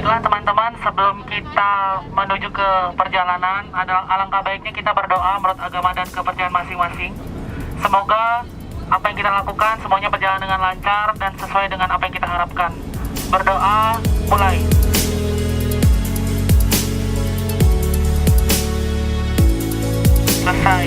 Baiklah teman-teman, sebelum kita menuju ke perjalanan, alangkah baiknya kita berdoa menurut agama dan kepercayaan masing-masing. Semoga apa yang kita lakukan semuanya berjalan dengan lancar dan sesuai dengan apa yang kita harapkan. Berdoa, mulai. Selesai.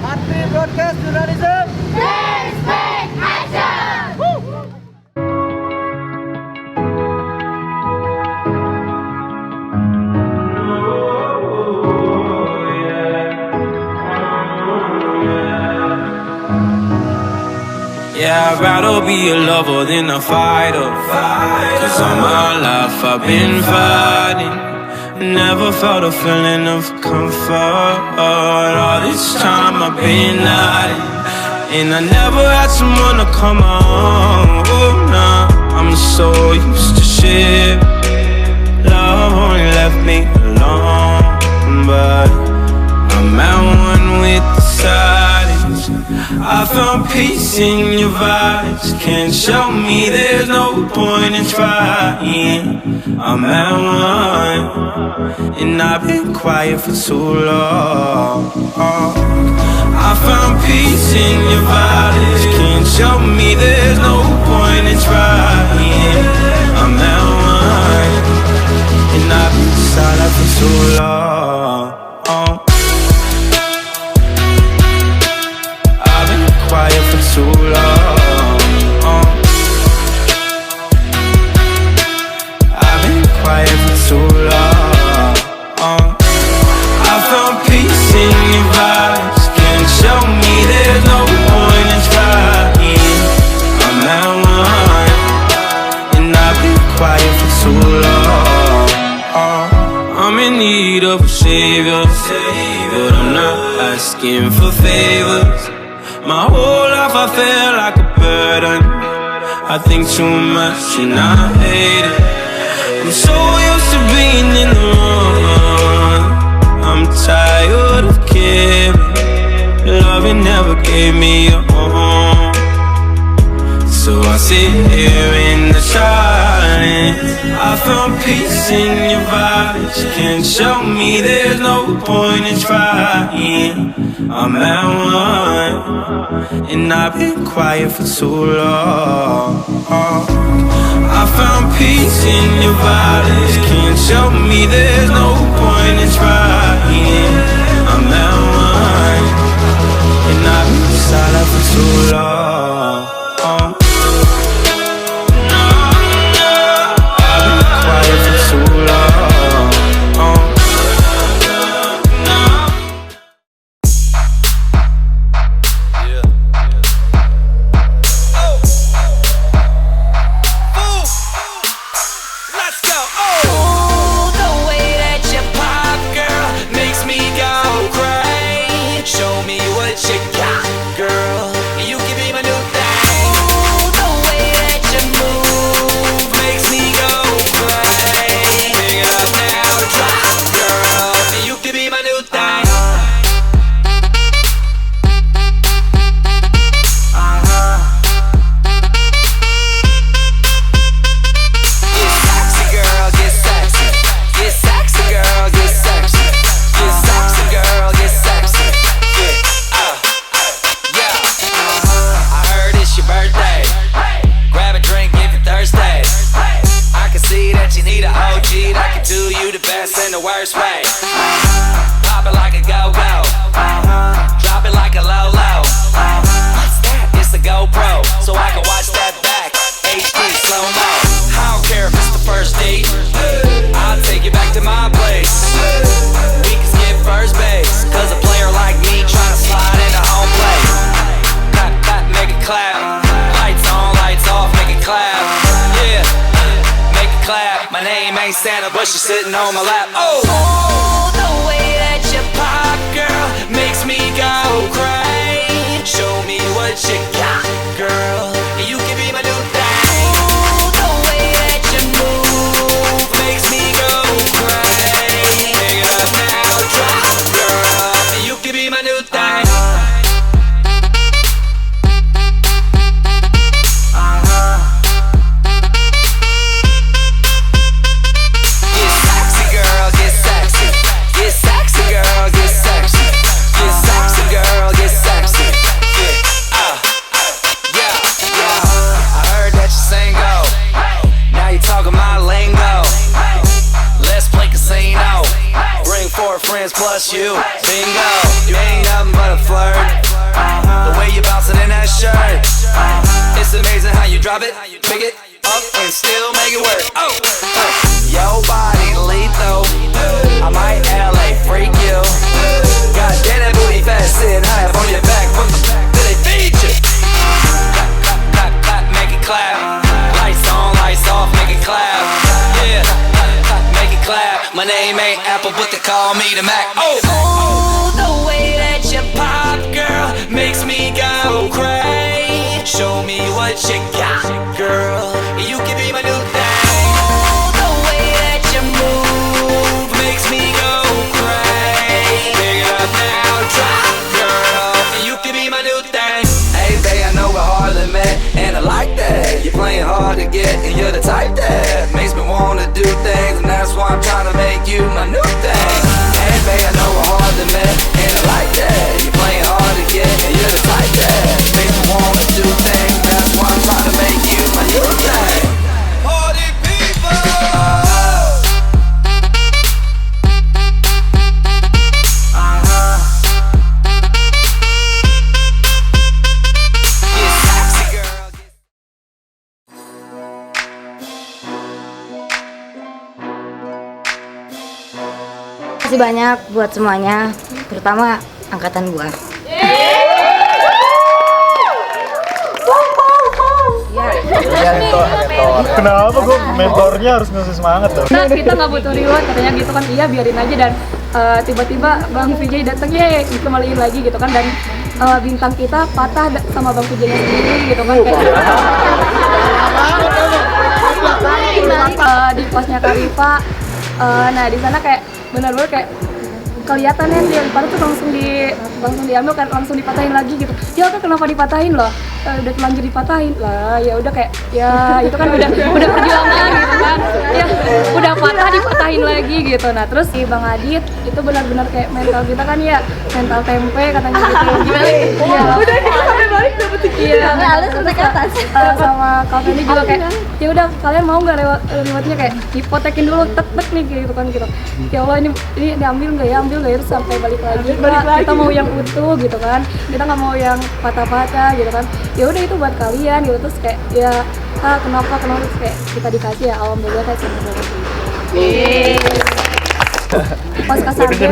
Matri Broadcast Journalism. Respect action! Yeah, I'd rather be a lover than a fighter. Cause all my life I've been fighting. Never felt a feeling of comfort. All this time I've been hiding, and I never had someone to come on. Oh, nah, I'm so used to shit. Love only left me alone, but I'm at one with the silence. I found peace in your vibes. Can't show me there's no point in trying. I'm at one, and I've been quiet for too long. I found peace in your vibes. Can't show me there's no point in trying. I'm at one, and I've been silent for too long. I've been quiet for too long. I've been quiet for too long. I found peace in your vibes. Can't show me there's no point in trying. I'm at one, and I've been quiet for too long. I'm in need of a savior, but I'm not asking for favors. My whole life I feel like a burden. I think too much and I hate it. I'm so used to being in the wrong. I'm tired of caring. Loving never gave me a home. So I sit here in the silence. I found peace in your vibes. Can't show me there's no point in trying. I'm at one, and I've been quiet for too long. I found peace in your vibes. Can't show me there's no point in trying. I'm at one, and I've been silent for too long. I've been quiet for too long. Let's go. Oh, the way that you pop, girl, makes me but she's sitting on my lap. Oh, the way that you pop, girl, makes me go crazy. Show me what you got, girl. You can be my new thing. Oh, the way that you move makes me go crazy. Pick it up now, drop, girl. You can be my new thing. Plus you, bingo, you ain't nothing but a flirt. The way you bouncing in that shirt, it's amazing how you drop it, pick it up and still make it work. Oh, your body lethal, I might LA freak you. God damn that booty fat, sitting high up on your back. What the fuck do they feed you? Clap, clap, clap, clap, make it clap. Lights on, lights off, make it clap. Yeah, clap, clap, make it clap. My name ain't Apple, but they call me the Mac. Oh, the way that you pop, girl, makes me go crazy. Show me what you got, girl. You can be my new thing. Oh, the way that you move makes me go crazy. Pick it up now, drop, girl. You can be my new thing. Hey, babe, I know we're hardly met, and I like that. You're playing hard to get, and you're the type that makes me wanna do things, and that's why I'm trying to make you my new thing. Hey, babe, I know we're hardly met, and I like that. You're playing hard to get, and you're the type that makes me wanna do things, and that's why I'm trying to make you my new thing. Party people. Terima kasih banyak buat semuanya, terutama angkatan gua. Kenapa gue mentornya harus ngasih semangat dong? Nah, kita nggak butuh reward katanya gitu kan, iya biarin aja. Dan tiba-tiba Bang Vijay datang, ye dikembaliin lagi gitu kan. Dan bintang kita patah sama Bang Vijay sendiri gitu kan, kayak di posnya Karifa. Nah di sana kayak benar-benar kayak kelihatannya dia baru tuh langsung diambil kan, langsung dipatahin lagi gitu. Ya kan kenapa dipatahin loh? Udah telanjur dipatahin lah, ya udah kayak ya itu kan udah perjuangan gitu kan, ya udah patah dipatahin lagi gitu. Nah terus si Bang Adit itu benar-benar kayak mental kita kan ya mental tempe katanya gitu. Gimana? Iya. Udah sampai balik dapet gitu. Iya. Lalu sampai ke atas. Sama Kak Fendi juga kayak ya udah kalian mau nggak rewardnya kayak hipotekin dulu tek nih gitu kan gitu. Ya Allah ini diambil nggak ya, terus sampai balik lagi. Kita mau yang utuh gitu kan, kita nggak mau yang patah-patah gitu kan. Ya udah itu buat kalian gitu. Terus kayak ya kenapa terus kayak kita dikasih ya, alhamdulillah kayak seneng banget gitu. Pas kasarnya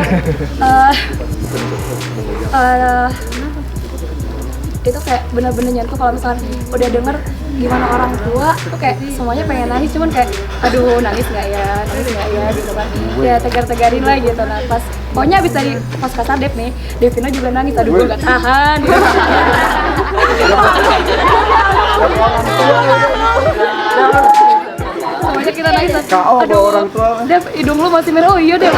itu kayak bener-bener nyentuh. Kalau misalkan udah denger gimana orang tua tuh kayak semuanya pengen nangis, cuman kayak aduh nangis nggak ya gitu kan, ya tegar-tegarin lah gitu. Nah pas pokoknya abis dari pas kasar Dev nih, Devina juga nangis, aduh gue nggak tahan gitu. Semuanya kita nangis, aduh Dev hidung lu masih merah. Oh iya Dev,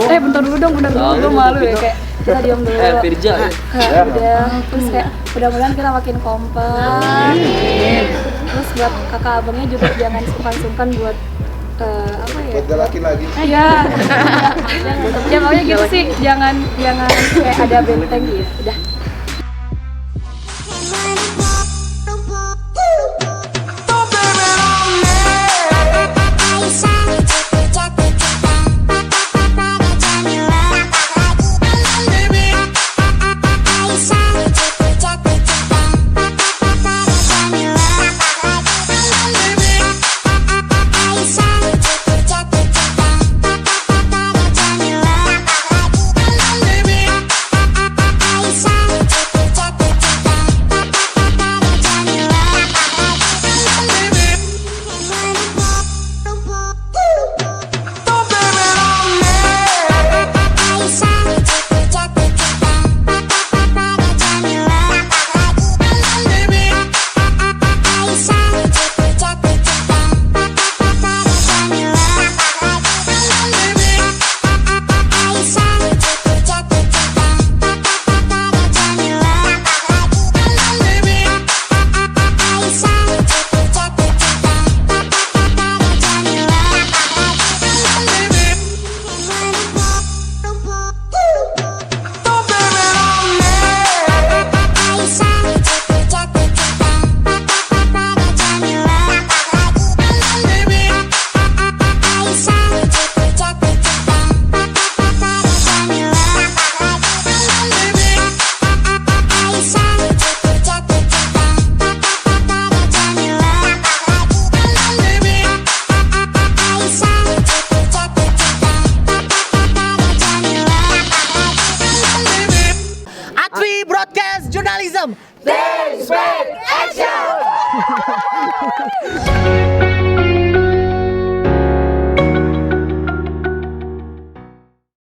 bentar dulu dong, gue malu ya kayak kita diam dulu. Firja. Udah, terus kayak mudah-mudahan kita makin kompak. Terus buat kakak abangnya juga jangan sungkan-sungkan buat apa ya? Buat galakin lagi. Iya. Ya pokoknya gitu sih, jangan kayak ada benteng gitu. Udah. Bye. Yes!